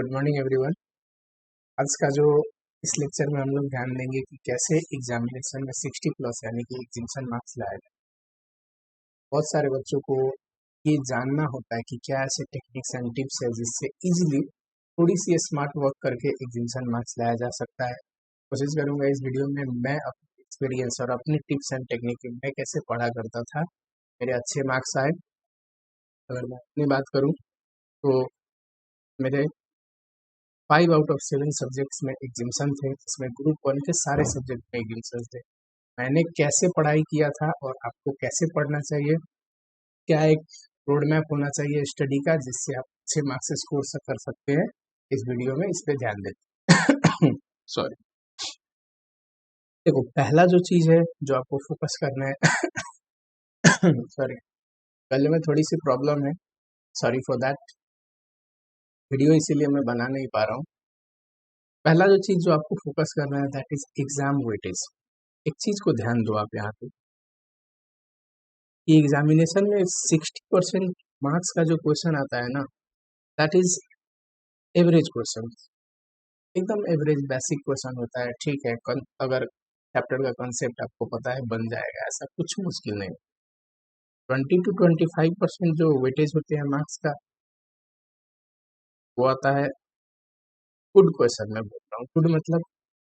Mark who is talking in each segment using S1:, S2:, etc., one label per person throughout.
S1: Good morning everyone. आज का जो इस लेक्चर में हम लोग ध्यान देंगे कि कैसे एग्जामिनेशन में 60 प्लस यानी कि एग्जामिनेशन मार्क्स लाया जाए। बहुत सारे बच्चों को ये जानना होता है कि क्या ऐसे टेक्निक्स एंड टिप्स है जिससे इजीली थोड़ी सी स्मार्ट वर्क करके एग्जामिनेशन मार्क्स लाया जा सकता है। कोशिश करूंगा इस वीडियो में मैं अपनी एक्सपीरियंस और अपनी टिप्स एंड टेक्निक मैं कैसे पढ़ा करता था, मेरे अच्छे मार्क्स आए। अगर मैं अपनी बात करूँ तो मेरे 5 आउट ऑफ 7 सब्जेक्ट्स में एग्जामिनेशन थे, जिसमें ग्रुप 1 के सारे सब्जेक्ट में एग्जामिनेशन थे। मैंने कैसे पढ़ाई किया था और आपको कैसे पढ़ना चाहिए, क्या एक रोड मैप होना चाहिए स्टडी का जिससे आप अच्छे मार्क्स स्कोर कर सकते हैं, इस वीडियो में इस पे ध्यान देते सॉरी। देखो, पहला जो चीज है जो आपको फोकस करना है सॉरी, पहले में थोड़ी सी प्रॉब्लम है, सॉरी फॉर दैट। वीडियो इसीलिए मैं बना नहीं पा रहा हूँ। पहला जो चीज जो आपको फोकस करना है दैट इज एग्जाम वेटेज। एक चीज को ध्यान दो आप यहाँ पे, कि एग्जामिनेशन में 60% मार्क्स का जो क्वेश्चन आता है ना, दैट इज एवरेज क्वेश्चन, एकदम एवरेज बेसिक क्वेश्चन होता है। ठीक है, अगर चैप्टर का कंसेप्ट आपको पता है बन जाएगा, ऐसा कुछ मुश्किल नहीं। 20 to 25% जो वेटेज होते हैं मार्क्स का, वो आता है गुड क्वेश्चन। मैं बोल रहा हूँ गुड मतलब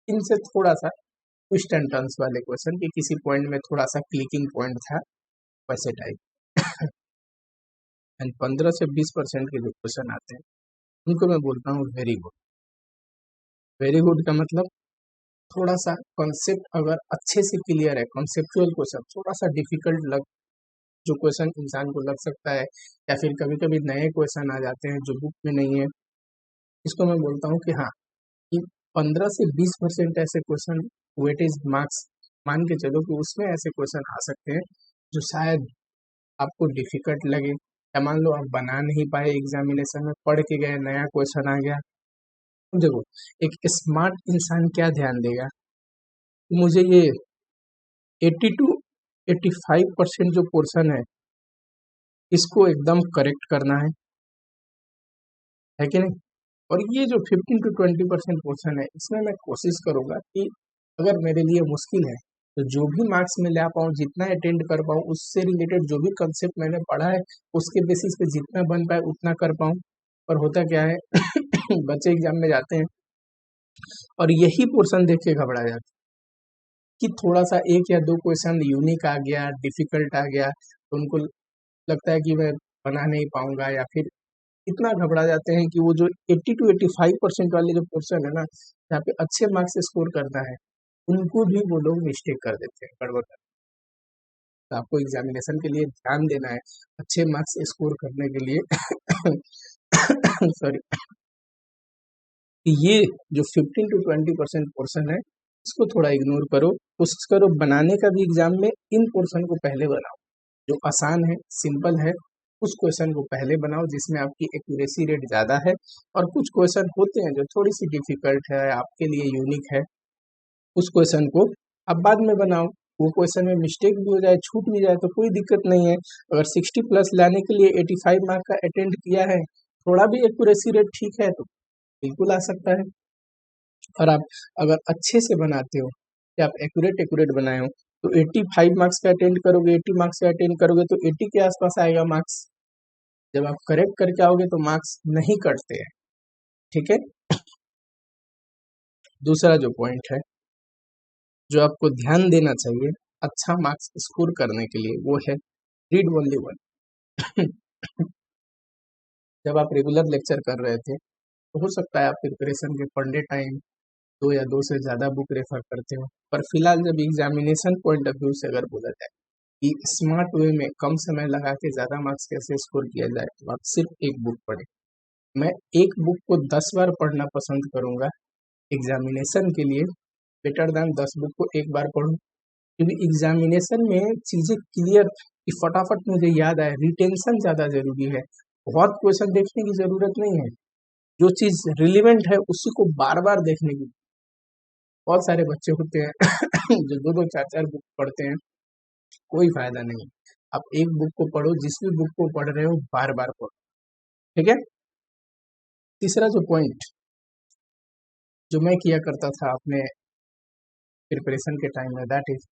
S1: इनसे थोड़ा सा ट्विस्ट एंड टर्न्स वाले क्वेश्चन, कि किसी पॉइंट में थोड़ा सा क्लिकिंग पॉइंट था, वैसे टाइप एंड 15 से 20% के जो क्वेश्चन आते हैं उनको मैं बोलता हूँ वेरी गुड। वेरी गुड का मतलब थोड़ा सा कॉन्सेप्ट अगर अच्छे से क्लियर है, कॉन्सेप्चुअल क्वेश्चन, थोड़ा सा डिफिकल्ट लग जो क्वेश्चन इंसान को लग सकता है, या फिर कभी कभी नए क्वेश्चन आ जाते हैं जो बुक में नहीं है, इसको मैं बोलता हूँ कि हाँ, कि 15 से 20% ऐसे क्वेश्चन वेटेज मार्क्स मान के चलो कि उसमें ऐसे क्वेश्चन आ सकते हैं जो शायद आपको डिफिकल्ट लगे, या मान लो आप बना नहीं पाए, एग्जामिनेशन में पढ़ के गए, नया क्वेश्चन आ गया। देखो, एक स्मार्ट इंसान क्या ध्यान देगा, मुझे ये 80 to 85% जो पोर्शन है इसको एकदम करेक्ट करना है कि नहीं, और ये जो 15 to 20% पोर्शन है इसमें मैं कोशिश करूंगा कि अगर मेरे लिए मुश्किल है तो जो भी मार्क्स में ला पाऊँ, जितना अटेंड कर पाऊँ, उससे रिलेटेड जो भी कंसेप्ट मैंने पढ़ा है उसके बेसिस पे जितना बन पाए उतना कर पाऊँ। और होता क्या है बच्चे एग्जाम में जाते हैं और यही पोर्शन देख के घबरा जाते हैं कि थोड़ा सा एक या दो क्वेश्चन यूनिक आ गया, डिफिकल्ट आ गया, तो उनको लगता है कि मैं बना नहीं पाऊंगा, या फिर इतना घबरा जाते हैं कि वो जो 80 to 85% वाले जो पोर्शन है ना, जहाँ पे अच्छे मार्क्स स्कोर करना है, उनको भी वो लोग मिस्टेक कर देते हैं, गड़बड़ कर। तो आपको एग्जामिनेशन के लिए ध्यान देना है अच्छे मार्क्स स्कोर करने के लिए सॉरी, ये जो 15 to 20% पोर्शन है इसको थोड़ा इग्नोर करो, कोशिश करो बनाने का भी एग्जाम में इन पोर्शन को पहले बनाओ, जो आसान है, सिंपल है, उस क्वेश्चन को पहले बनाओ जिसमें आपकी एक्यूरेसी रेट ज़्यादा है। और कुछ क्वेश्चन होते हैं जो थोड़ी सी डिफिकल्ट है, आपके लिए यूनिक है, उस क्वेश्चन को आप बाद में बनाओ। वो क्वेश्चन में मिस्टेक भी हो जाए, छूट भी जाए तो कोई दिक्कत नहीं है। अगर 60 प्लस लाने के लिए 85 मार्क का अटेंड किया है, थोड़ा भी एक्यूरेसी रेट ठीक है तो बिल्कुल आ सकता है। और आप अगर अच्छे से बनाते हो, कि आप एक्यूरेट एक्यूरेट बनाए हो, तो 85 मार्क्स का अटेंड करोगे, 80 मार्क्स का अटेंड करोगे तो 80 के आसपास आएगा मार्क्स। जब आप करेक्ट करके आओगे तो मार्क्स नहीं कटते हैं, ठीक है। दूसरा जो पॉइंट है जो आपको ध्यान देना चाहिए अच्छा मार्क्स स्कोर करने के लिए, वो है रीड ओनली वन जब आप रेगुलर लेक्चर कर रहे थे तो हो सकता है आप प्रिपरेशन के पढ़ने टाइम 2 या 2 से ज़्यादा बुक रेफर करते हो, पर फिलहाल जब एग्जामिनेशन पॉइंट ऑफ व्यू से अगर बोला जाए कि स्मार्ट वे में कम समय लगा के ज़्यादा मार्क्स कैसे स्कोर किया जाए, तो आप सिर्फ एक बुक पढ़ें। मैं एक बुक को 10 बार पढ़ना पसंद करूंगा एग्जामिनेशन के लिए, बेटर देन 10 बुक को एक बार पढूं, क्योंकि एग्जामिनेशन में चीज़ें क्लियर कि फटाफट मुझे याद आए, रिटेंशन ज़्यादा जरूरी है। बहुत क्वेश्चन देखने की ज़रूरत नहीं है, जो चीज़ रिलीवेंट है उसी को बार बार देखने की। बहुत सारे बच्चे होते हैं जो 2-2 4-4 बुक पढ़ते हैं, कोई फायदा नहीं। आप एक बुक को पढ़ो, जिस भी बुक को पढ़ रहे हो बार बार पढ़ो, ठीक है। तीसरा जो पॉइंट जो मैं किया करता था अपने प्रिपरेशन के टाइम में, that is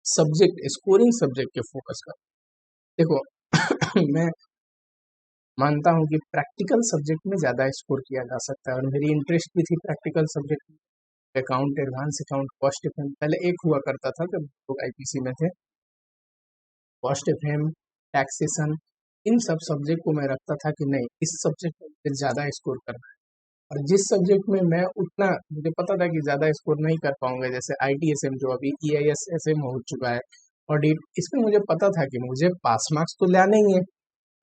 S1: subject scoring subject के फोकस कर। देखो मैं मानता हूँ कि प्रैक्टिकल सब्जेक्ट में ज़्यादा स्कोर किया जा सकता है, और मेरी इंटरेस्ट भी थी प्रैक्टिकल सब्जेक्ट में। Account, advance account, cost FM, पहले एक हुआ करता था जब लोग आईपीसी में थे, कॉस्ट एफएम, टैक्सेशन, इन सब सब्जेक्ट को मैं रखता था कि नहीं, इस सब्जेक्ट में मुझे ज़्यादा स्कोर करना है। और जिस सब्जेक्ट में मैं उतना, मुझे पता था कि ज़्यादा स्कोर नहीं कर पाऊंगा, जैसे आईटीएसएम जो अभी ईआईएसएम हो चुका है, ऑडिट, इसमें मुझे पता था कि मुझे पास मार्क्स तो लाने ही है,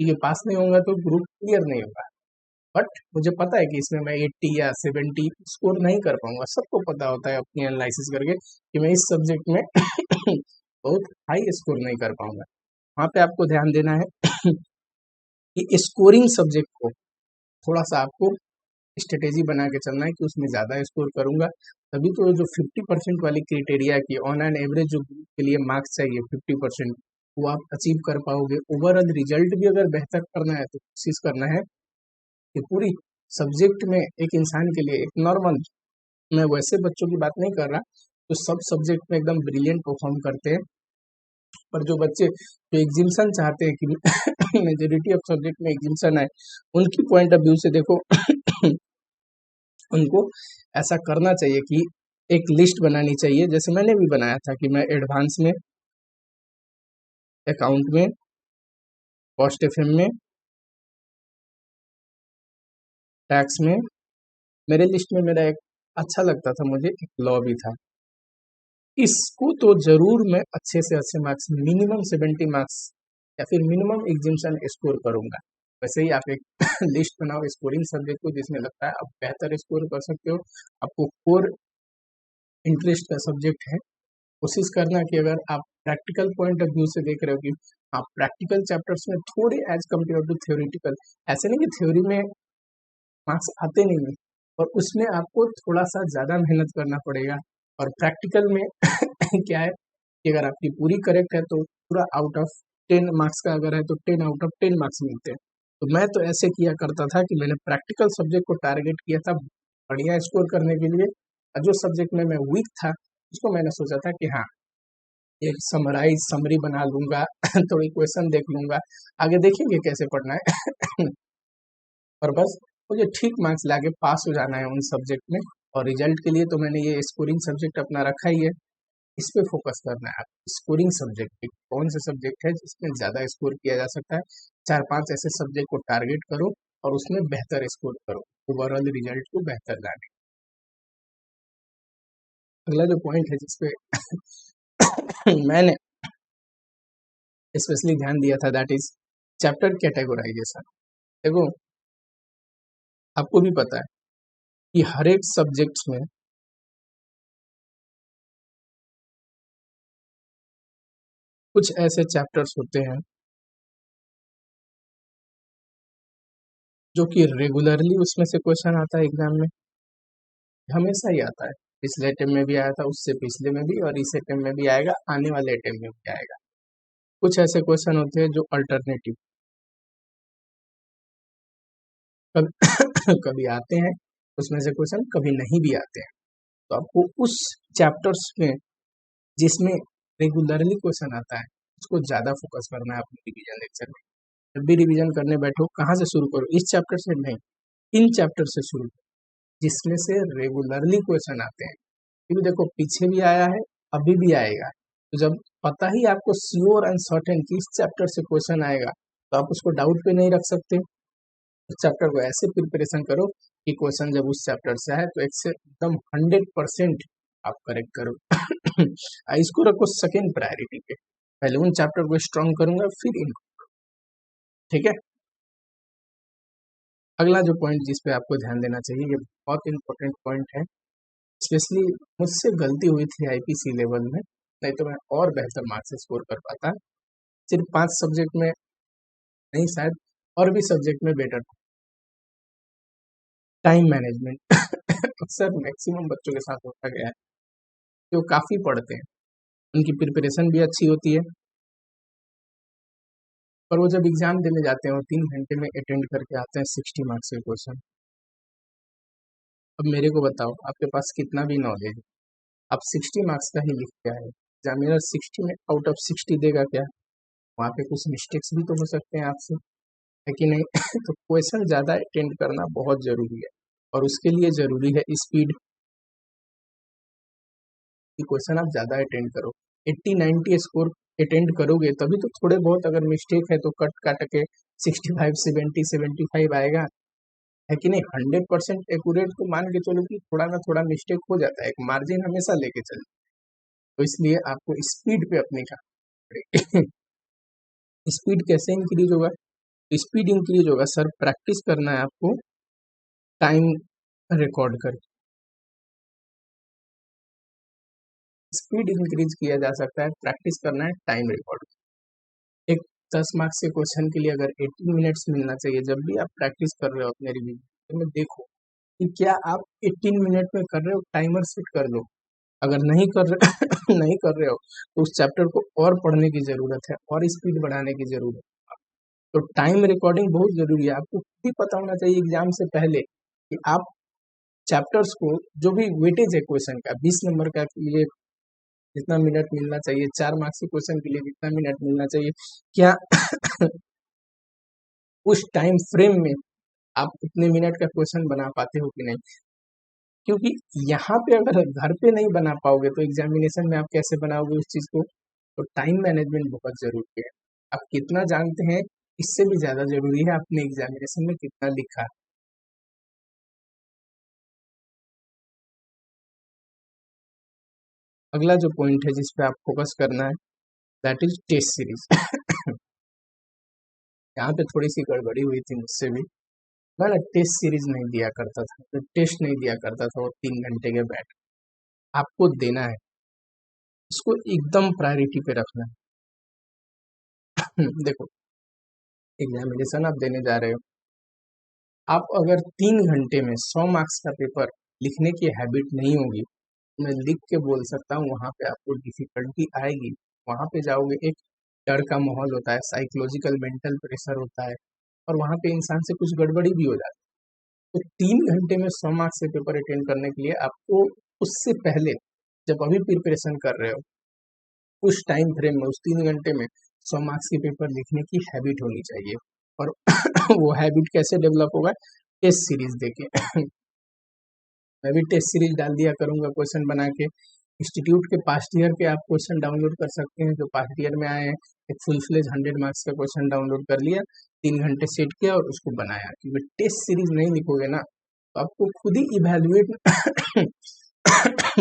S1: ये पास नहीं होगा तो ग्रुप क्लियर नहीं होगा। बट मुझे पता है कि इसमें मैं 80 या 70 स्कोर नहीं कर पाऊंगा। सबको पता होता है अपनी एनालिसिस करके कि मैं इस सब्जेक्ट में बहुत हाई स्कोर नहीं कर पाऊंगा। वहाँ पे आपको ध्यान देना है कि स्कोरिंग सब्जेक्ट को थोड़ा सा आपको स्ट्रेटेजी बना के चलना है कि उसमें ज़्यादा स्कोर करूंगा, तभी तो जो 50% वाली क्राइटेरिया की ऑन एन एवरेज जो ग्रुप के लिए मार्क्स चाहिए 50%, वो आप अचीव कर पाओगे। ओवरऑल रिजल्ट भी अगर बेहतर करना है तो कोशिश करना है कि पूरी सब्जेक्ट में एक इंसान के लिए एक नॉर्मल, मैं वैसे बच्चों की बात नहीं कर रहा तो सब सब्जेक्ट में एकदम ब्रिलियंट परफॉर्म करते हैं, पर जो बच्चे जो एग्जिम्सन चाहते हैं कि मेजोरिटी ऑफ सब्जेक्ट में एग्जिम्सन है, उनकी पॉइंट ऑफ व्यू से देखो उनको ऐसा करना चाहिए कि एक लिस्ट बनानी चाहिए, जैसे मैंने भी बनाया था कि मैं एडवांस में, अकाउंट में, कॉस्ट एफएम में, टैक्स में, मेरे लिस्ट में मेरा एक अच्छा लगता था, मुझे एक लॉ भी था। इसको तो जरूर मैं अच्छे से अच्छे मार्क्स, मिनिमम 70 मार्क्स या फिर मिनिमम एग्जिम्सन स्कोर करूंगा। वैसे ही आप एक लिस्ट बनाओ स्कोरिंग सब्जेक्ट को, जिसमें लगता है आप बेहतर स्कोर कर सकते हो, आपको कोर इंटरेस्ट का सब्जेक्ट है। कोशिश करना कि अगर आप प्रैक्टिकल पॉइंट ऑफ व्यू से देख रहे हो कि आप प्रैक्टिकल चैप्टर्स में थोड़े एज कम्पेयर टू थ्योरेटिकल, ऐसे नहीं कि थ्योरी में मार्क्स आते नहीं है, और उसमें आपको थोड़ा सा ज़्यादा मेहनत करना पड़ेगा। और प्रैक्टिकल में क्या है कि अगर आपकी पूरी करेक्ट है तो पूरा आउट ऑफ 10 मार्क्स का अगर है तो 10 आउट ऑफ 10 मार्क्स मिलते हैं। तो मैं तो ऐसे किया करता था कि मैंने प्रैक्टिकल सब्जेक्ट को टारगेट किया था बढ़िया स्कोर करने के लिए, और जो सब्जेक्ट में मैं वीक था उसको मैंने सोचा था कि हाँ, एक समराइज समरी बना लूंगा तो इक्वेशन देख लूंगा, आगे देखेंगे कैसे पढ़ना है पर बस मुझे ठीक मार्क्स लाके पास हो जाना है उन सब्जेक्ट में। और रिजल्ट के लिए तो मैंने ये स्कोरिंग सब्जेक्ट अपना रखा ही है, इस पे फोकस करना है। स्कोरिंग सब्जेक्ट कौन से सब्जेक्ट है जिसमें ज़्यादा स्कोर किया जा सकता है, 4-5 ऐसे सब्जेक्ट को टारगेट करो और उसमें बेहतर स्कोर करो, ओवरऑल रिजल्ट को बेहतर लाने। अगला जो पॉइंट है जिसपे मैंने स्पेशली ध्यान दिया था, दैट इज चैप्टर कैटेगोराइजेशन। देखो आपको भी पता है कि हर एक सब्जेक्ट्स में कुछ ऐसे चैप्टर्स होते हैं जो कि रेगुलरली उसमें से क्वेश्चन आता है एग्जाम में, हमेशा ही आता है। पिछले अटेम्प्ट में भी आया था, उससे पिछले में भी, और इस अटेम्प्ट में भी आएगा, आने वाले अटेम्प्ट में भी आएगा। कुछ ऐसे क्वेश्चन होते हैं जो अल्टरनेटिव कभी कभी आते हैं, उसमें से क्वेश्चन कभी नहीं भी आते हैं। तो आपको उस चैप्टर्स में जिसमें रेगुलरली क्वेश्चन आता है उसको ज़्यादा फोकस करना है अपने रिविजन लेक्चर में। जब भी रिविजन करने बैठो, कहाँ से शुरू करो, इस चैप्टर से नहीं, इन चैप्टर से शुरू करो जिसमें से रेगुलरली क्वेश्चन आते हैं। क्योंकि देखो पीछे भी आया है, अभी भी आएगा, तो जब पता ही आपको श्योर एंड सर्टेन कि इस चैप्टर से क्वेश्चन आएगा तो आप उसको डाउट पे नहीं रख सकते। उस चैप्टर को ऐसे प्रिपरेशन करो कि क्वेश्चन जब उस चैप्टर से आए तो एक से एकदम 100% आप करेक्ट करो। इसको रखो सेकेंड प्रायोरिटी पे, पहले उन चैप्टर को स्ट्रॉन्ग करूंगा फिर इन, ठीक है। अगला जो पॉइंट जिस पे आपको ध्यान देना चाहिए, ये बहुत इंपॉर्टेंट पॉइंट है, स्पेशली मुझसे गलती हुई थी आईपीसी लेवल में, नहीं तो मैं और बेहतर मार्क्स स्कोर कर पाता। सिर्फ 5 सब्जेक्ट में नहीं, शायद और भी सब्जेक्ट में बेटर था। टाइम मैनेजमेंट अक्सर मैक्सिमम बच्चों के साथ होता गया है, जो काफ़ी पढ़ते हैं, उनकी प्रिपरेशन भी अच्छी होती है, पर वो जब एग्जाम देने जाते हैं वो 3 घंटे में अटेंड करके आते हैं 60 मार्क्स के क्वेश्चन। अब मेरे को बताओ, आपके पास कितना भी नॉलेज है, आप 60 मार्क्स का ही लिख के आए, एग्जामिनर 60 में आउट ऑफ 60 देगा क्या? वहाँ पे कुछ मिस्टेक्स भी तो हो सकते हैं आपसे, है कि नहीं? तो क्वेश्चन ज़्यादा अटेंड करना बहुत ज़रूरी है, और उसके लिए ज़रूरी है स्पीड की। क्वेश्चन आप ज़्यादा अटेंड करो, 80-90 स्कोर अटेंड करोगे तभी तो थोड़े बहुत अगर मिस्टेक है तो कट काट के 65, 70, 75 आएगा, है कि नहीं? 100% एक्यूरेट तो मान के चलो कि थोड़ा ना थोड़ा मिस्टेक हो जाता है, एक मार्जिन हमेशा लेके चलो। तो इसलिए आपको स्पीड पे अपनी का स्पीड कैसे इंक्रीज होगा? स्पीड इंक्रीज होगा सर, प्रैक्टिस करना है आपको टाइम रिकॉर्ड करके। स्पीड इंक्रीज किया जा सकता है, प्रैक्टिस करना है टाइम रिकॉर्ड। एक 10 मार्क्स के क्वेश्चन के लिए अगर 18 मिनट्स मिलना चाहिए, जब भी आप प्रैक्टिस कर रहे हो अपने रिवीजन में देखो कि क्या आप 18 मिनट में कर रहे हो, टाइमर सेट कर लो। अगर नहीं कर रहे नहीं कर रहे हो तो उस चैप्टर को और पढ़ने की जरूरत है, और स्पीड बढ़ाने की जरूरत है। तो टाइम रिकॉर्डिंग बहुत जरूरी है, आपको खुद ही पता होना चाहिए एग्जाम से पहले कि आप चैप्टर्स को, जो भी वेटेज है क्वेश्चन का, 20 नंबर का के लिए जितना मिनट मिलना चाहिए, 4 मार्क्स के क्वेश्चन के लिए जितना मिनट मिलना चाहिए, क्या उस टाइम फ्रेम में आप उतने मिनट का क्वेश्चन बना पाते हो कि नहीं? क्योंकि यहाँ पे अगर घर पे नहीं बना पाओगे तो एग्जामिनेशन में आप कैसे बनाओगे उस चीज को? तो टाइम मैनेजमेंट बहुत जरूरी है। आप कितना जानते हैं इससे भी ज्यादा जरूरी है आपने एग्जामिनेशन में कितना लिखा है। अगला जो पॉइंट है जिस पे आप फोकस करना है, दैट इज टेस्ट सीरीज। यहाँ पे थोड़ी सी गड़बड़ी हुई थी मुझसे भी। मैं ना टेस्ट सीरीज नहीं दिया करता था, तो टेस्ट नहीं दिया करता था, वो 3 घंटे के बैठ आपको देना है, इसको एकदम प्रायोरिटी पे रखना है। देखो, एग्जामिनेशन आप देने जा रहे हो, आप अगर 3 घंटे में 100 मार्क्स का पेपर लिखने की हैबिट नहीं होगी, मैं लिख के बोल सकता हूँ वहाँ पे आपको डिफिकल्टी आएगी। वहाँ पे जाओगे, एक डर का माहौल होता है, साइकोलॉजिकल मेंटल प्रेशर होता है, और वहाँ पे इंसान से कुछ गड़बड़ी भी हो जाती है। तो 3 घंटे में 100 मार्क्स से पेपर अटेंड करने के लिए आपको उससे पहले, जब अभी प्रिपरेशन कर रहे हो, उस टाइम फ्रेम में, उस 3 घंटे में 100 मार्क्स के पेपर लिखने की हैबिट होनी चाहिए। और वो हैबिट कैसे डेवलप होगा? टेस्ट सीरीज देके। मैं भी टेस्ट सीरीज डाल दिया करूंगा क्वेश्चन बना के। इंस्टीट्यूट के पास्ट ईयर के आप क्वेश्चन डाउनलोड कर सकते हैं जो पास्ट ईयर में आए हैं। एक फुल फ्लेज 100 मार्क्स का क्वेश्चन डाउनलोड कर लिया, 3 घंटे सेट किया और उसको बनाया। क्योंकि टेस्ट सीरीज नहीं लिखोगे ना तो आपको खुद ही इवेल्युएट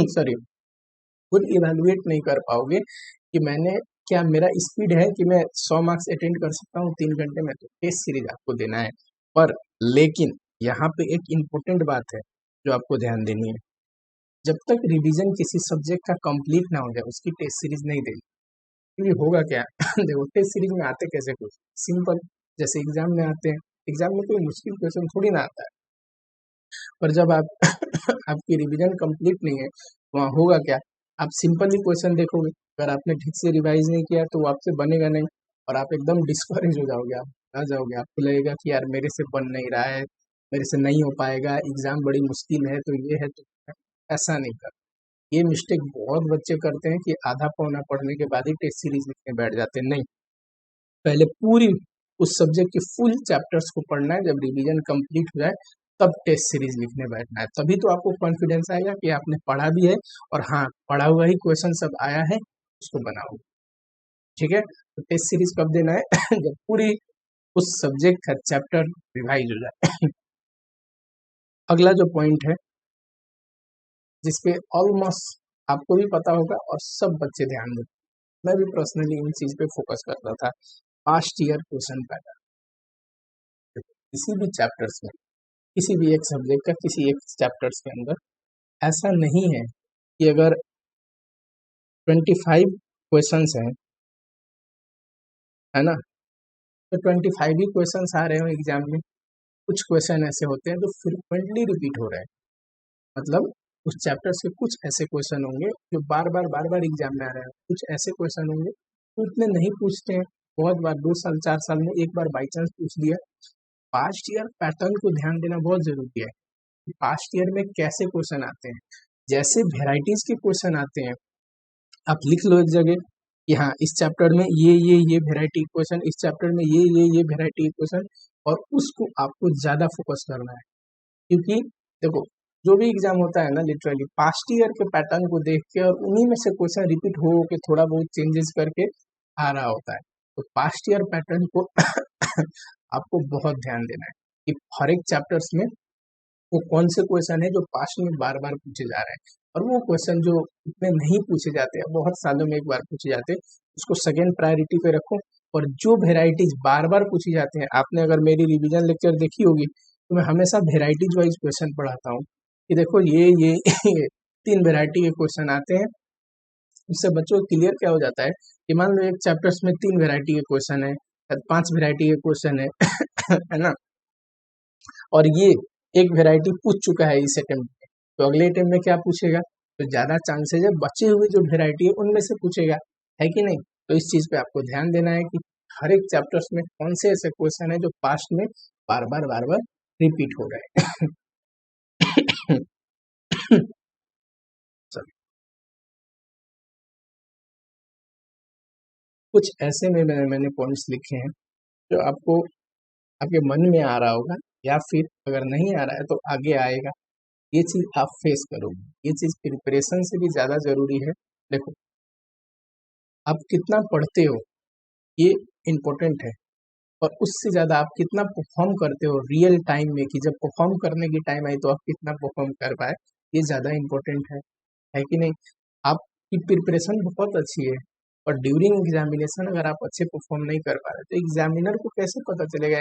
S1: सॉरी, खुद इवेल्युएट नहीं कर पाओगे कि मैंने, क्या मेरा स्पीड है कि मैं 100 मार्क्स अटेंड कर सकता हूँ 3 घंटे में। तो टेस्ट सीरीज आपको देना है। पर लेकिन यहाँ पे एक इम्पोर्टेंट बात है जो आपको ध्यान देनी है, जब तक रिवीजन किसी सब्जेक्ट का कंप्लीट ना हो जाए उसकी टेस्ट सीरीज नहीं देनी। क्योंकि होगा क्या देखो, टेस्ट सीरीज में आते कैसे कुछ सिंपल, जैसे एग्जाम में आते हैं, एग्जाम में कोई मुश्किल क्वेश्चन थोड़ी ना आता है। पर जब आप आपकी रिवीजन कंप्लीट नहीं है, वहाँ होगा क्या, आप सिंपल ही क्वेश्चन देखोगे, अगर आपने ठीक से रिवाइज नहीं किया तो वो आपसे बनेगा नहीं, और आप एकदम डिस्करेज हो जाओगे, आप आ जाओगे, आपको लगेगा कि यार मेरे से बन नहीं रहा है, मेरे से नहीं हो पाएगा, एग्जाम बड़ी मुश्किल है, तो ये है तो ऐसा नहीं कर। ये मिस्टेक बहुत बच्चे करते हैं कि आधा पौना पढ़ने के बाद ही टेस्ट सीरीज लिखने बैठ जाते हैं। नहीं, पहले पूरी उस सब्जेक्ट की फुल चैप्टर्स को पढ़ना है, जब रिवीजन कंप्लीट हो जाए तब टेस्ट सीरीज लिखने बैठना है। तभी तो आपको कॉन्फिडेंस आएगा कि आपने पढ़ा भी है, और हाँ, पढ़ा हुआ ही क्वेश्चन सब आया है, उसको बनाओ। ठीक है, तो टेस्ट सीरीज कब देना है? जब पूरी उस सब्जेक्ट का चैप्टर रिवाइज हो जाए। अगला जो पॉइंट है जिसपे ऑलमोस्ट आपको भी पता होगा और सब बच्चे ध्यान देते, मैं भी पर्सनली इन चीज पे फोकस करता था, पास्ट ईयर क्वेश्चन पैटर्न। किसी भी चैप्टर्स में, किसी भी एक सब्जेक्ट का किसी एक चैप्टर्स के अंदर ऐसा नहीं है कि अगर 25 क्वेश्चंस हैं, है ना, तो 25 ही क्वेश्चंस आ रहे हो एग्जाम में। कुछ क्वेश्चन ऐसे होते हैं जो फ्रिक्वेंटली रिपीट हो रहे हैं, मतलब उस चैप्टर से कुछ ऐसे क्वेश्चन होंगे जो बार बार एग्जाम में आ रहे हैं, कुछ ऐसे क्वेश्चन होंगे जो इतने नहीं पूछते हैं, बहुत बार 2 साल 4 साल में एक बार बाई चांस पूछ लिया। पास्ट ईयर पैटर्न को ध्यान देना बहुत जरूरी है। पास्ट ईयर में कैसे क्वेश्चन आते हैं। जैसे वेराइटीज के क्वेश्चन आते हैं, आप लिख लो एक जगह कि हाँ इस चैप्टर में ये वेराइटी क्वेश्चन, इस चैप्टर में ये वेराइटी क्वेश्चन, और उसको आपको ज्यादा फोकस करना है। क्योंकि देखो जो भी एग्जाम होता है ना, लिटरली पास्ट ईयर के पैटर्न को देख के और उन्हीं में से क्वेश्चन रिपीट हो के थोड़ा बहुत चेंजेस करके आ रहा होता है। तो पास्ट ईयर पैटर्न को आपको बहुत ध्यान देना है कि हर एक चैप्टर्स में वो कौन से क्वेश्चन है जो पास्ट में बार बार पूछे जा रहे हैं, और वो क्वेश्चन जो इतने नहीं पूछे जाते हैं, बहुत सालों में एक बार पूछे जाते हैं, उसको सेकेंड प्रायोरिटी पे रखो। और जो वेराइटीज बार बार पूछी जाती हैं, आपने अगर मेरी रिवीजन लेक्चर देखी होगी तो मैं हमेशा वेराइटीज वाइज क्वेश्चन पढ़ाता हूँ कि देखो ये 3 वेराइटी के क्वेश्चन आते हैं। उससे बच्चों को क्लियर क्या हो जाता है कि मान लो एक चैप्टर्स में 3 वेराइटी के क्वेश्चन है, 5 वेराइटी के क्वेश्चन है है ना, और ये एक वेराइटी पूछ चुका है इस अटेम्प्ट में, तो अगले अटेम्प्ट में क्या पूछेगा, तो ज्यादा चांसेस है बचे हुए जो वेराइटी है उनमें से पूछेगा, है कि नहीं। तो इस चीज पे आपको ध्यान देना है कि हर एक चैप्टर्स में कौन से ऐसे क्वेश्चन है जो पास्ट में बार बार रिपीट हो रहे हैं। कुछ ऐसे में मैंने पॉइंट्स लिखे हैं जो आपको आपके मन में आ रहा होगा, या फिर अगर नहीं आ रहा है तो आगे आएगा। ये चीज आप फेस करोगे, ये चीज प्रिपरेशन से भी ज्यादा जरूरी है। देखो आप कितना पढ़ते हो ये इम्पोर्टेंट है, और उससे ज्यादा आप कितना परफॉर्म करते हो रियल टाइम में, कि जब परफॉर्म करने की टाइम आई तो आप कितना परफॉर्म कर पाए, ये ज्यादा इम्पोर्टेंट है कि नहीं। आपकी प्रिपरेशन बहुत अच्छी है, और ड्यूरिंग एग्जामिनेशन अगर आप अच्छे परफॉर्म नहीं कर पा रहे तो एग्जामिनर को कैसे पता चलेगा,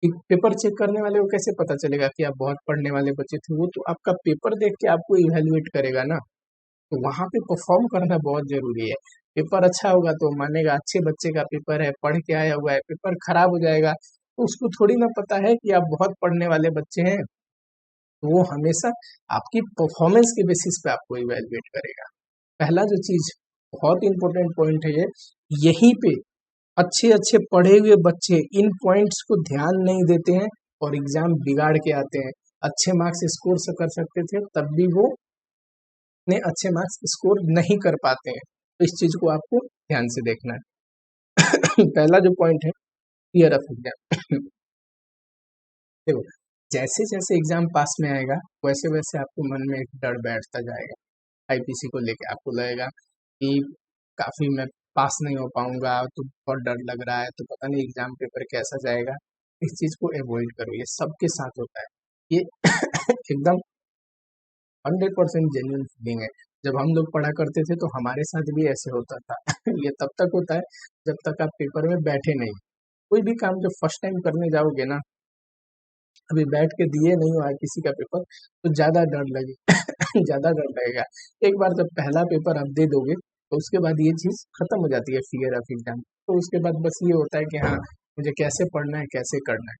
S1: एक पेपर चेक करने वाले को कैसे पता चलेगा कि आप बहुत पढ़ने वाले बच्चे थे। वो तो आपका पेपर देख के आपको इवेल्युएट करेगा ना, तो वहां पे परफॉर्म करना बहुत जरूरी है। पेपर अच्छा होगा तो मानेगा अच्छे बच्चे का पेपर है, पढ़ के आया हुआ है। पेपर खराब हो जाएगा तो उसको थोड़ी ना पता है कि आप बहुत पढ़ने वाले बच्चे हैं, तो वो हमेशा आपकी परफॉर्मेंस के बेसिस पे आपको इवेल्युएट करेगा। पहला जो चीज बहुत इंपॉर्टेंट पॉइंट है ये, यहीं पे अच्छे अच्छे पढ़े हुए बच्चे इन पॉइंट्स को ध्यान नहीं देते हैं और एग्जाम बिगाड़ के आते हैं। अच्छे मार्क्स स्कोर से कर सकते थे तब भी वो इतने अच्छे मार्क्स स्कोर नहीं कर पाते हैं। तो इस चीज को आपको ध्यान से देखना है। पहला जो पॉइंट है फियर ऑफ एग्जाम। देखो जैसे जैसे एग्जाम पास में आएगा वैसे वैसे आपको मन में एक डर बैठता जाएगा। आईपीसी को लेके आपको लगेगा कि काफी मैं पास नहीं हो पाऊंगा, तो बहुत डर लग रहा है, तो पता नहीं एग्जाम पेपर कैसा जाएगा। इस चीज को अवॉइड करो, ये सबके साथ होता है। ये एकदम 100% जेन्युइन फीलिंग है। जब हम लोग पढ़ा करते थे तो हमारे साथ भी ऐसे होता था। ये तब तक होता है जब तक आप पेपर में बैठे नहीं। कोई भी काम जब फर्स्ट टाइम करने जाओगे ना, अभी बैठ के दिए नहीं हुआ है किसी का पेपर, तो ज्यादा डर लगे। ज्यादा डर लगेगा। एक बार जब पहला पेपर आप दे दोगे तो उसके बाद ये चीज खत्म हो जाती है, फियर ऑफ एग्जाम। तो उसके बाद बस ये होता है कि हाँ मुझे कैसे पढ़ना है, कैसे करना है।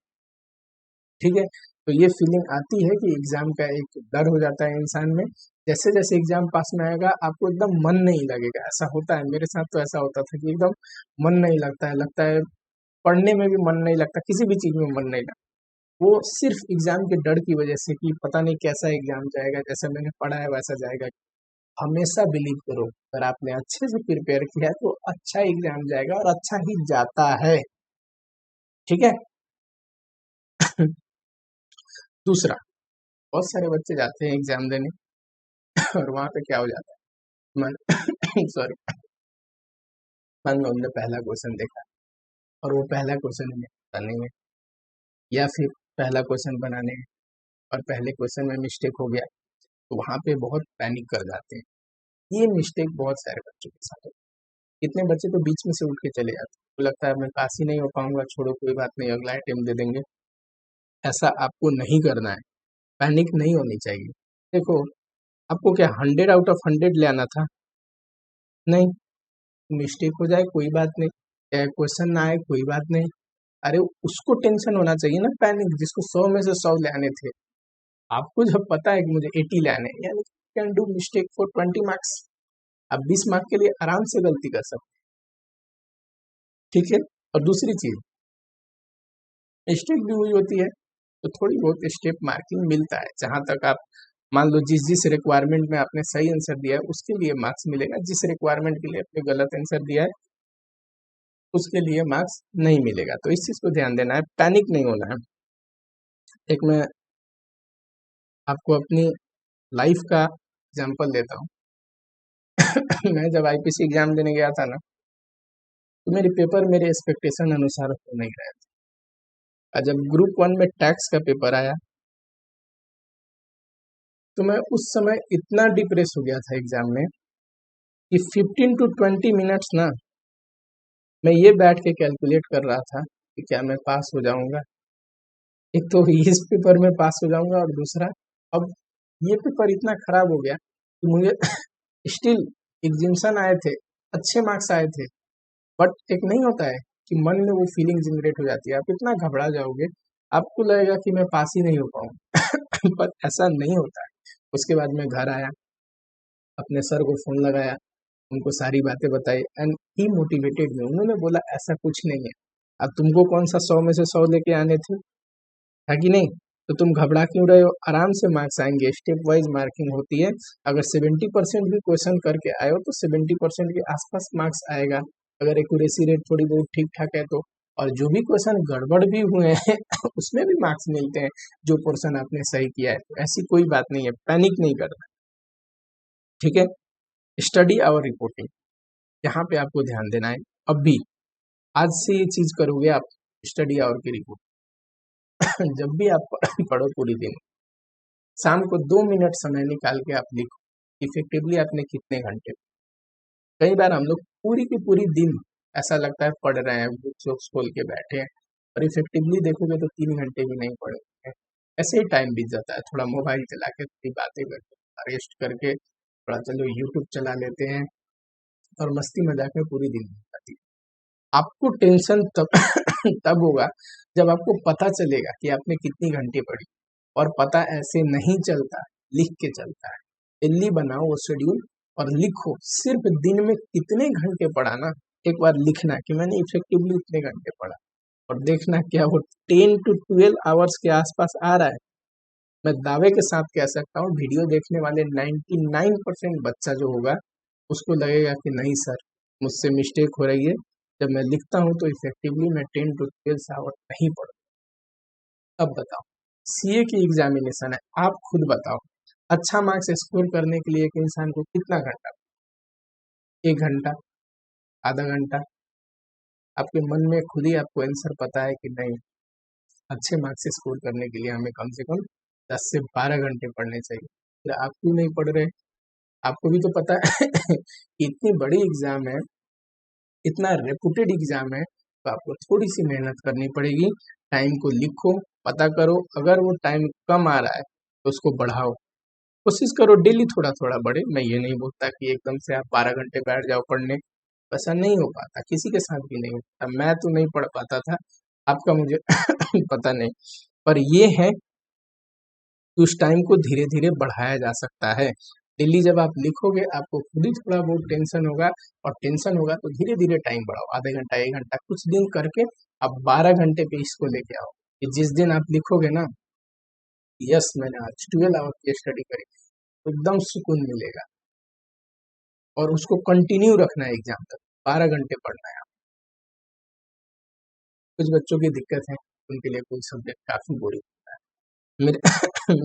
S1: ठीक है, तो ये फीलिंग आती है कि एग्जाम का एक डर हो जाता है इंसान में। जैसे जैसे एग्जाम पास में आएगा आपको एकदम मन नहीं लगेगा। ऐसा होता है, मेरे साथ तो ऐसा होता था कि एकदम मन नहीं लगता है पढ़ने में भी मन नहीं लगता, किसी भी चीज में मन नहीं लगता। वो सिर्फ एग्जाम के डर की वजह से कि पता नहीं कैसा एग्जाम जाएगा, जैसा मैंने पढ़ा है वैसा जाएगा। हमेशा बिलीव करो अगर आपने अच्छे से प्रिपेयर किया है तो अच्छा एग्जाम जाएगा और अच्छा ही जाता है। ठीक है। दूसरा, बहुत सारे बच्चे जाते हैं एग्जाम देने और वहां पे क्या हो जाता है, मान सॉरी, मान लो हमने पहला क्वेश्चन देखा और वो पहला क्वेश्चन हमें पता नहीं है, या फिर पहला क्वेश्चन बनाने में और पहले क्वेश्चन में मिस्टेक हो गया, तो वहां पे बहुत पैनिक कर जाते हैं। ये मिस्टेक बहुत सारे बच्चों के साथ होता है। कितने बच्चे तो बीच में से उठ के चले जाते हैं, तो लगता है मैं पास ही नहीं हो पाऊंगा, छोड़ो कोई बात नहीं, अगला अटेम्प्ट दे देंगे। ऐसा आपको नहीं करना है, पैनिक नहीं होनी चाहिए। देखो आपको क्या 100 आउट ऑफ 100 ले आना था? नहीं, मिस्टेक हो जाए कोई बात नहीं, क्वेश्चन ना आए कोई बात नहीं, अरे उसको टेंशन होना चाहिए ना, पैनिक जिसको 100 में से 100 ले आने थे। आपको जब पता है कि मुझे 80 ले आने, यानी can do mistake for 20 marks, आप 20 मार्क के लिए आराम से गलती कर सकते। ठीक है। और दूसरी चीज, मिस्टेक भी हुई होती है तो थोड़ी बहुत स्टेप मार्किंग मिलता है। जहाँ तक आप मान लो जिस जिस रिक्वायरमेंट में आपने सही आंसर दिया है उसके लिए मार्क्स मिलेगा, जिस रिक्वायरमेंट के लिए आपने गलत आंसर दिया है उसके लिए मार्क्स नहीं मिलेगा। तो इस चीज़ को ध्यान देना है, पैनिक नहीं होना है। एक मैं आपको अपनी लाइफ का एग्जाम्पल देता हूँ। मैं जब आईपीसी एग्जाम देने गया था ना, तो मेरे पेपर मेरे एक्सपेक्टेशन अनुसार हो नहीं रहे थे। और जब ग्रुप 1 में टैक्स का पेपर आया तो मैं उस समय इतना डिप्रेस हो गया था एग्जाम में कि 15 to 20 मिनट्स ना मैं ये बैठ के कैलकुलेट कर रहा था कि क्या मैं पास हो जाऊंगा। एक तो इस पेपर में पास हो जाऊंगा और दूसरा अब ये पेपर इतना खराब हो गया कि मुझे स्टिल एग्जामिशन आए थे, अच्छे मार्क्स आए थे, बट एक नहीं होता है कि मन में वो फीलिंग जनरेट हो जाती है, आप इतना घबरा जाओगे, आपको लगेगा कि मैं पास ही नहीं हो पाऊंगा। पर ऐसा नहीं होता है। उसके बाद मैं घर आया, अपने सर को फोन लगाया, उनको सारी बातें बताई एंड ही मोटिवेटेड मी। उन्होंने बोला ऐसा कुछ नहीं है, अब तुमको कौन सा 100 में से 100 लेके आने थे, है कि नहीं, तो तुम घबरा क्यों रहे हो, आराम से मार्क्स आएंगे, स्टेप वाइज मार्किंग होती है। अगर 70% भी क्वेश्चन करके आए हो तो 70% के आसपास मार्क्स आएगा, अगर एक्यूरेसी रेट थोड़ी बहुत ठीक ठाक है तो। और जो भी क्वेश्चन गड़बड़ भी हुए हैं उसमें भी मार्क्स मिलते हैं, जो पोर्शन आपने सही किया है। तो ऐसी कोई बात नहीं है, पैनिक नहीं करना, ठीक है। स्टडी और रिपोर्टिंग, यहाँ पे आपको ध्यान देना है। अब भी आज से ये चीज करोगे आप, स्टडी आवर की रिपोर्ट जब भी आप पढ़ो पूरी दिन, शाम को 2 मिनट समय निकाल के आप लिखो इफेक्टिवली आपने कितने घंटे। कई बार हम लोग पूरी की पूरी दिन ऐसा लगता है पढ़ रहे हैं, बुक्स खोल के बैठे हैं, और इफेक्टिवली देखोगे तो 3 घंटे भी नहीं पढ़े हैं। ऐसे ही टाइम बीत जाता है, थोड़ा मोबाइल चला के, थोड़ी बातें करके, रेस्ट करके, थोड़ा चलो यूट्यूब चला लेते हैं, और मस्ती मजाक में पूरी दिन बीत जाती है। आपको टेंशन तब तब होगा जब आपको पता चलेगा कि आपने कितनी घंटे पढ़ी। और पता ऐसे नहीं चलता, लिख के चलता है। दिल्ली बनाओ वो शेड्यूल और लिखो सिर्फ दिन में कितने घंटे पढ़ा ना, एक बार लिखना कि मैंने इफेक्टिवली इतने घंटे पढ़ा, और देखना क्या वो 10 to 12 आवर्स के आसपास आ रहा है। मैं दावे के साथ कह सकता हूँ वीडियो देखने वाले 99% बच्चा जो होगा उसको लगेगा कि नहीं सर मुझसे मिस्टेक हो रही है, जब मैं लिखता हूँ तो इफेक्टिवली मैं 10 to 12 आवर नहीं पढ़। अब बताओ, सीए की एग्जामिनेशन है, आप खुद बताओ अच्छा मार्क्स स्कोर करने के लिए एक इंसान को कितना घंटा, 1 घंटा, आधा घंटा? आपके मन में खुद ही आपको आंसर पता है कि नहीं, अच्छे मार्क्स स्कोर करने के लिए हमें कम से कम 10 से 12 घंटे पढ़ने चाहिए। फिर आप क्यों नहीं पढ़ रहे? आपको भी तो पता है कि इतनी बड़ी एग्जाम है, इतना रेपुटेड एग्जाम है, तो आपको थोड़ी सी मेहनत करनी पड़ेगी। टाइम को लिखो, पता करो, अगर वो टाइम कम आ रहा है तो उसको बढ़ाओ, कोशिश करो डेली थोड़ा थोड़ा बढ़े। मैं ये नहीं बोलता कि एकदम से आप 12 घंटे बैठ जाओ पढ़ने, ऐसा नहीं हो पाता, किसी के साथ भी नहीं हो पाता। मैं तो नहीं पढ़ पाता था, आपका मुझे पता नहीं, पर ये है कि उस टाइम को धीरे धीरे बढ़ाया जा सकता है। डेली जब आप लिखोगे आपको खुद ही थोड़ा बहुत टेंशन होगा, और टेंशन होगा तो धीरे धीरे टाइम बढ़ाओ, आधे घंटा 1 घंटा, कुछ दिन करके आप 12 घंटे पे इसको लेके आओ कि जिस दिन आप लिखोगे ना यस मैंने आज 12 आवर की स्टडी करी, तो एकदम सुकून मिलेगा। और उसको कंटिन्यू रखना है एग्जाम तक, 12 घंटे पढ़ना है। कुछ बच्चों की दिक्कत है, उनके लिए कोई सब्जेक्ट काफी बोरिंग होता है। मेरे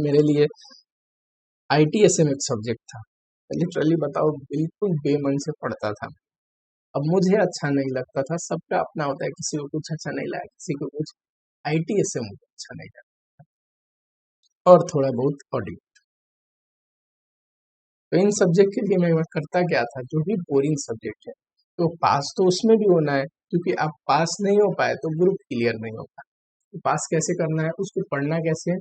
S1: मेरे लिए ITSM एक सब्जेक्ट था, लिटरली बताओ बिल्कुल बेमन से पढ़ता था। अब मुझे अच्छा नहीं लगता था, सबका अपना होता है, किसी को कुछ अच्छा नहीं लगा, किसी को कुछ। ITSM मुझे अच्छा नहीं लगा, और थोड़ा बहुत ऑडिट। तो इन सब्जेक्ट के लिए मैं करता क्या था, जो भी बोरिंग सब्जेक्ट है तो पास तो उसमें भी होना है, क्योंकि आप पास नहीं हो पाए तो ग्रुप क्लियर नहीं होता। तो पास कैसे करना है, उसको पढ़ना कैसे है,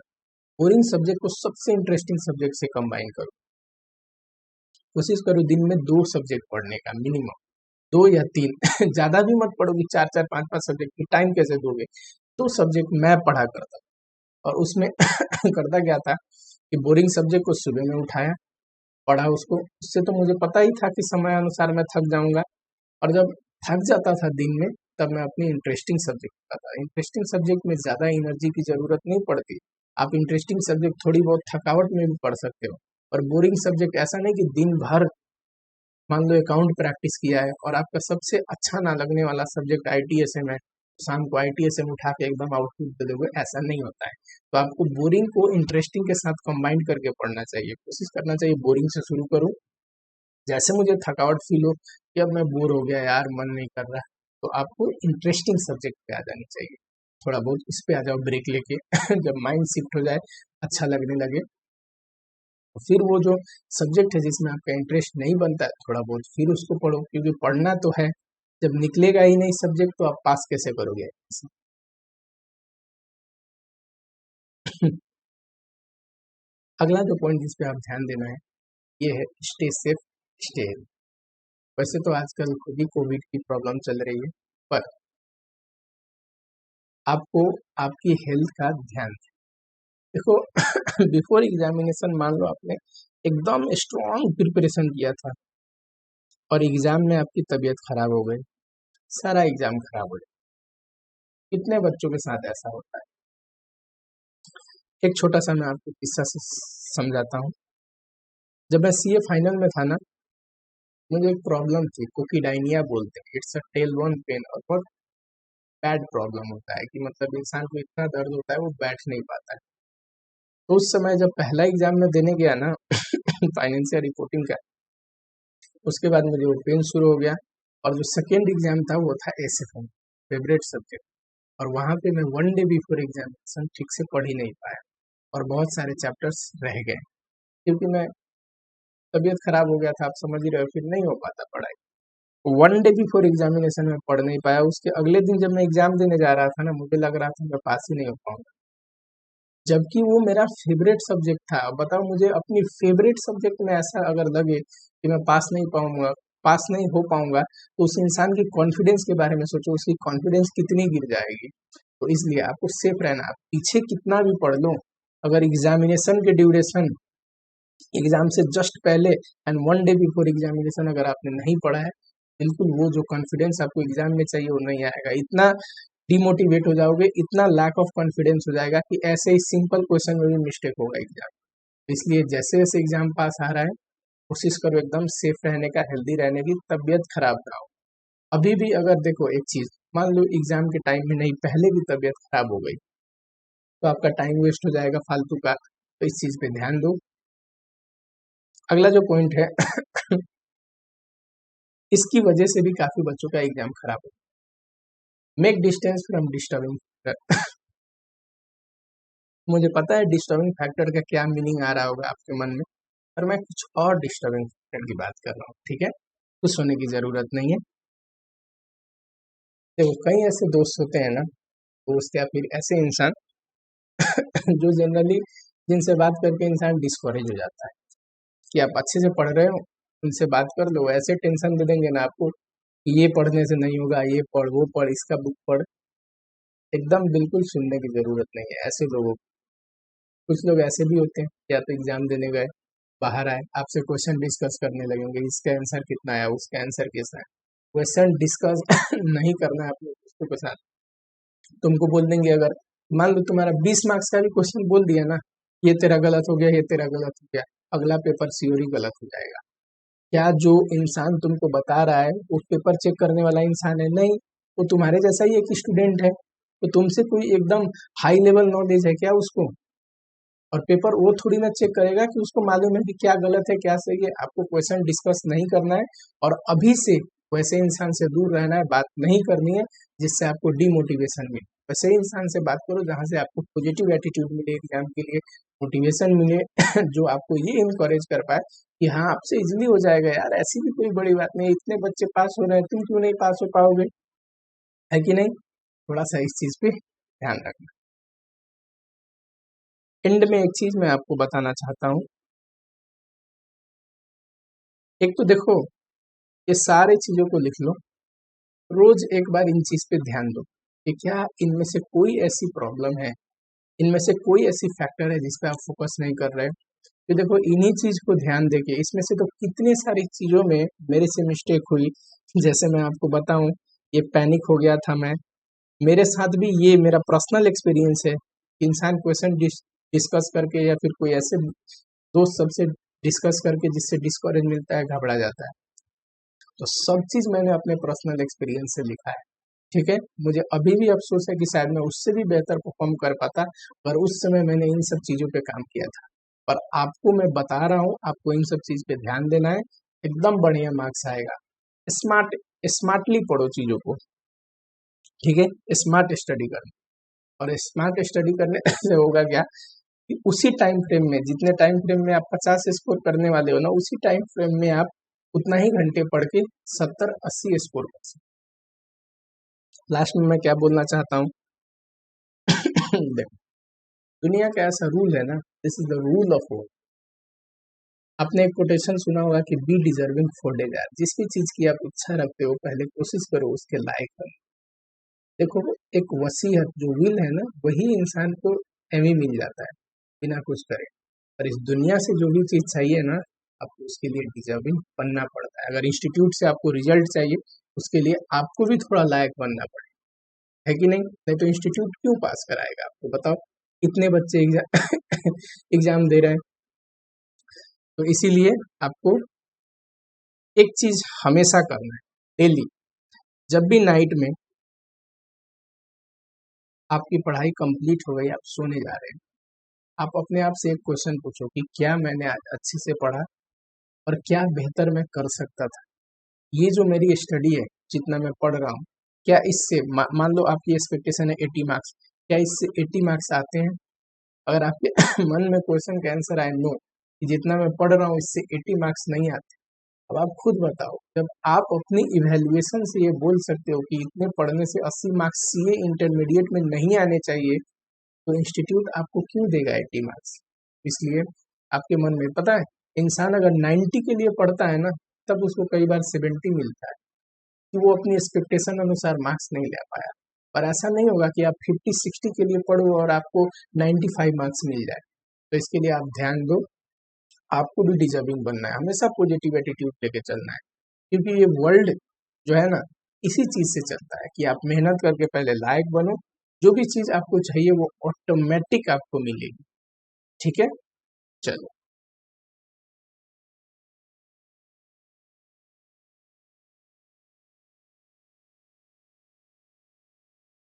S1: बोरिंग सब्जेक्ट को सबसे इंटरेस्टिंग सब्जेक्ट से कंबाइन करो। कोशिश करो दिन में 2 सब्जेक्ट पढ़ने का मिनिमम, 2 या 3 ज्यादा भी मत पढ़ो कि 4 4 5 5 सब्जेक्ट की टाइम कैसे दोगे। 2 सब्जेक्ट मैं पढ़ा करता था, और उसमें करता क्या था कि बोरिंग सब्जेक्ट को सुबह में उठाया, पढ़ा उसको, उससे तो मुझे पता ही था कि समय अनुसार मैं थक जाऊंगा। और जब थक जाता था दिन में तब मैं अपनी इंटरेस्टिंग सब्जेक्ट पढ़ता था। इंटरेस्टिंग सब्जेक्ट में ज़्यादा एनर्जी की ज़रूरत नहीं पड़ती। आप इंटरेस्टिंग सब्जेक्ट थोड़ी बहुत थकावट में भी पढ़ सकते हो। और बोरिंग सब्जेक्ट ऐसा नहीं कि दिन भर मान लो अकाउंट प्रैक्टिस किया है और आपका सबसे अच्छा ना लगने वाला सब्जेक्ट ITSM है, शाम को ITSM उठा के एकदम आउटपुट दे दोगे, ऐसा नहीं होता है। तो आपको बोरिंग को इंटरेस्टिंग के साथ कंबाइन करके पढ़ना चाहिए। कोशिश करना चाहिए बोरिंग से शुरू करूँ, जैसे मुझे थकावट फील हो कि अब मैं बोर हो गया यार, मन नहीं कर रहा, तो आपको इंटरेस्टिंग सब्जेक्ट पे आ जानी चाहिए। थोड़ा बहुत इस पे आ जाओ ब्रेक लेके जब माइंड शिफ्ट हो जाए, अच्छा लगने लगे, तो फिर वो जो सब्जेक्ट है जिसमें आपका इंटरेस्ट नहीं बनता है, थोड़ा बहुत फिर उसको पढ़ो, क्योंकि पढ़ना तो है। जब निकलेगा ही नहीं सब्जेक्ट तो आप पास कैसे करोगे? अगला जो पॉइंट जिस पे आप ध्यान देना है, ये है स्टे सेफ, स्टे हेल्थ। वैसे तो आजकल खुद ही कोविड की प्रॉब्लम चल रही है, पर आपको आपकी हेल्थ का ध्यान देखो। बिफोर एग्जामिनेशन मान लो आपने एकदम स्ट्रॉन्ग प्रिपरेशन किया था और एग्जाम में आपकी तबीयत खराब हो गई, सारा एग्जाम खराब हो गया। कितने बच्चों के साथ ऐसा होता है? एक छोटा सा मैं आपको किस्सा से समझाता हूँ। जब मैं CA फाइनल में था ना, मुझे एक प्रॉब्लम थी, कोकिडाइनिया बोलते हैं, इट्स अ टेलबोन पेन, और बहुत बैड प्रॉब्लम होता है कि मतलब इंसान को इतना दर्द होता है वो बैठ नहीं पाता है। तो उस समय जब पहला एग्जाम में देने गया ना फाइनेंशियल रिपोर्टिंग का, उसके बाद मुझे वो पेन शुरू हो गया। और जो सेकेंड एग्जाम था वो था SFM, फेवरेट सब्जेक्ट, और वहाँ पे मैं 1 डे बिफोर एग्जामिनेशन ठीक से पढ़ ही नहीं पाया और बहुत सारे चैप्टर्स रह गए, क्योंकि मैं तबीयत खराब हो गया था, आप समझ ही रहे हो, फिर नहीं हो पाता पढ़ाई। 1 डे बिफोर एग्जामिनेशन में पढ़ नहीं पाया। उसके अगले दिन जब मैं एग्जाम देने जा रहा था ना, मुझे लग रहा था मैं पास ही नहीं हो पाऊंगा, जबकि वो मेरा फेवरेट सब्जेक्ट था। अब बताओ, मुझे अपनी फेवरेट सब्जेक्ट में ऐसा अगर लगे कि मैं पास नहीं पाऊंगा, पास नहीं हो पाऊंगा, तो उस इंसान की कॉन्फिडेंस के बारे में सोचो, उसकी कॉन्फिडेंस कितनी गिर जाएगी। तो इसलिए आपको सेफ रहना। आप पीछे कितना भी पढ़ लो, अगर एग्जामिनेशन के ड्यूरेशन, एग्जाम से जस्ट पहले एंड 1 डे बिफोर एग्जामिनेशन अगर आपने नहीं पढ़ा है, बिल्कुल वो जो कॉन्फिडेंस आपको एग्जाम में चाहिए वो नहीं आएगा। इतना डिमोटिवेट हो जाओगे, इतना लैक ऑफ कॉन्फिडेंस हो जाएगा कि ऐसे ही सिंपल क्वेश्चन में भी मिस्टेक होगा एग्जाम। इसलिए जैसे जैसे एग्जाम पास आ रहा है, कोशिश करो एकदम सेफ रहने का, हेल्दी रहने की, तबीयत खराब ना हो। अभी भी अगर देखो एक चीज, मान लो एग्जाम के टाइम में नहीं, पहले भी तबीयत खराब हो गई, तो आपका टाइम वेस्ट हो जाएगा फालतू का। तो इस चीज पे ध्यान दो। अगला जो पॉइंट है इसकी वजह से भी काफी बच्चों का एग्जाम खराब हो, make distance from disturbing factor. मुझे पता है डिस्टर्बिंग फैक्टर का क्या मीनिंग आ रहा होगा आपके मन में, पर मैं कुछ और डिस्टर्बिंग फैक्टर की बात कर रहा हूँ, ठीक है? खुश होने की जरूरत नहीं है। देखो, कई ऐसे दोस्त होते हैं ना, दोस्त या फिर ऐसे इंसान जो जनरली जिनसे बात करके इंसान डिस्करेज हो जाता है कि आप अच्छे से पढ़ रहे हो, उनसे बात कर लो, ऐसे टेंशन दे देंगे ना आपको कि ये पढ़ने से नहीं होगा, ये पढ़, वो पढ़, इसका बुक पढ़। एकदम बिल्कुल सुनने की जरूरत नहीं है ऐसे लोगों को। कुछ लोग ऐसे भी होते हैं, या तो एग्जाम देने गए, बाहर आए, आपसे क्वेश्चन डिस्कस करने लगेंगे, इसका आंसर कितना आया, उसका आंसर कैसा है। क्वेश्चन डिस्कस नहीं करना है अपने दोस्तों के साथ। तुमको बोल देंगे, अगर मान लो तुम्हारा 20 मार्क्स का भी क्वेश्चन बोल दिया ना, ये तेरा गलत हो गया, ये तेरा गलत हो गया, अगला पेपर सियोरी गलत हो जाएगा। क्या जो इंसान तुमको बता रहा है वो पेपर चेक करने वाला इंसान है? नहीं, वो तुम्हारे जैसा ही एक स्टूडेंट है। तो तुमसे कोई एकदम हाई लेवल नॉलेज है क्या उसको? और पेपर वो थोड़ी ना चेक करेगा कि उसको मालूम है कि क्या गलत है क्या सही है। आपको क्वेश्चन डिस्कस नहीं करना है, और अभी से वैसे इंसान से दूर रहना है, बात नहीं करनी है जिससे आपको डिमोटिवेशन मिले। वैसे ही इंसान से बात करो जहाँ से आपको पॉजिटिव एटीट्यूड मिले एग्जाम के लिए, मोटिवेशन मिले जो आपको ये इनकरेज कर पाए कि हाँ, आपसे इजिली हो जाएगा यार, ऐसी भी कोई बड़ी बात नहीं, इतने बच्चे पास हो रहे हैं, तुम क्यों नहीं पास हो पाओगे? है कि नहीं? थोड़ा सा इस चीज पे ध्यान रखना। एंड में एक चीज मैं आपको बताना चाहता हूँ। एक तो देखो, ये सारे चीजों को लिख लो, रोज एक बार इन चीज पे ध्यान दो कि क्या इनमें से कोई ऐसी प्रॉब्लम है, इनमें से कोई ऐसी फैक्टर है जिस पे आप फोकस नहीं कर रहे। तो देखो, इन्हीं चीज को ध्यान देके, इसमें से तो कितनी सारी चीजों में मेरे से मिस्टेक हुई। जैसे मैं आपको बताऊं ये पैनिक हो गया था मैं। मेरे साथ भी ये मेरा पर्सनल एक्सपीरियंस है। इंसान क्वेश्चन डिस्कस करके या फिर कोई ऐसे दोस्त सबसे डिस्कस करके जिससे डिस्करेज मिलता है, घबरा जाता है। तो सब चीज मैंने अपने पर्सनल एक्सपीरियंस से लिखा है। ठीक है, मुझे अभी भी अफसोस है कि शायद मैं उससे भी बेहतर परफॉर्म कर पाता, पर उस समय मैंने इन सब चीजों पे काम किया था। पर आपको मैं बता रहा हूँ, आपको इन सब चीज पे ध्यान देना है, एकदम बढ़िया मार्क्स आएगा। स्मार्टली पढ़ो चीजों को, ठीक है, स्मार्ट स्टडी करना। और स्मार्ट स्टडी करने से होगा क्या कि उसी टाइम फ्रेम में, जितने टाइम फ्रेम में आप 50 स्कोर करने वाले हो ना, उसी टाइम फ्रेम में आप उतना ही घंटे पढ़ के 70-80 स्कोर कर सकते। लास्ट में मैं क्या बोलना चाहता हूँ, देखो, दुनिया का ऐसा रूल है ना, this is the rule of world. आपने एक कोटेशन सुना होगा कि बी डिजर्विंग फॉर डिजायर। जिस भी चीज की आप इच्छा रखते हो, पहले कोशिश करो उसके लायक बनो। देखो, एक वसीयत जो विल है ना, वही इंसान को एमी मिल जाता है बिना कुछ करे। और इस दुनिया से जो भी चीज चाहिए ना, आपको उसके लिए डिजर्विंग बनना पड़ता है। अगर इंस्टीट्यूट से आपको रिजल्ट चाहिए, उसके लिए आपको भी थोड़ा लायक बनना पड़ेगा, है कि नहीं? नहीं तो इंस्टीट्यूट क्यों पास कराएगा आपको, बताओ? इतने बच्चे एग्जाम एग्जाम दे रहे हैं। तो इसीलिए आपको एक चीज हमेशा करना है, डेली जब भी नाइट में आपकी पढ़ाई कंप्लीट हो गई, आप सोने जा रहे हैं, आप अपने आप से एक क्वेश्चन पूछो कि क्या मैंने आज अच्छे से पढ़ा और क्या बेहतर मैं कर सकता था। ये जो मेरी स्टडी है, जितना मैं पढ़ रहा हूँ, क्या इससे मान लो आपकी एक्सपेक्टेशन है 80 मार्क्स, क्या इससे 80 मार्क्स आते हैं? अगर आपके मन में क्वेश्चन का आंसर आए नो, कि जितना मैं पढ़ रहा हूँ इससे 80 मार्क्स नहीं आते, अब आप खुद बताओ, जब आप अपनी इवेल्युएशन से ये बोल सकते हो कि इतने पढ़ने से 80 मार्क्स सीए इंटरमीडिएट में नहीं आने चाहिए, तो इंस्टीट्यूट आपको क्यों देगा 80 मार्क्स? इसलिए आपके मन में, पता है, इंसान अगर 90 के लिए पढ़ता है ना, तब उसको कई बार 70 मिलता है, कि वो अपनी एक्सपेक्टेशन अनुसार मार्क्स नहीं ले पाया। पर ऐसा नहीं होगा कि आप 50-60 के लिए पढ़ो और आपको 95 मार्क्स मिल जाए। तो इसके लिए आप ध्यान दो, आपको भी डिजर्विंग बनना है, हमेशा पॉजिटिव एटीट्यूड लेके चलना है, क्योंकि ये वर्ल्ड जो है ना, इसी चीज से चलता है कि आप मेहनत करके पहले लायक बनो, जो भी चीज आपको चाहिए वो ऑटोमेटिक आपको मिलेगी। ठीक है, चलो।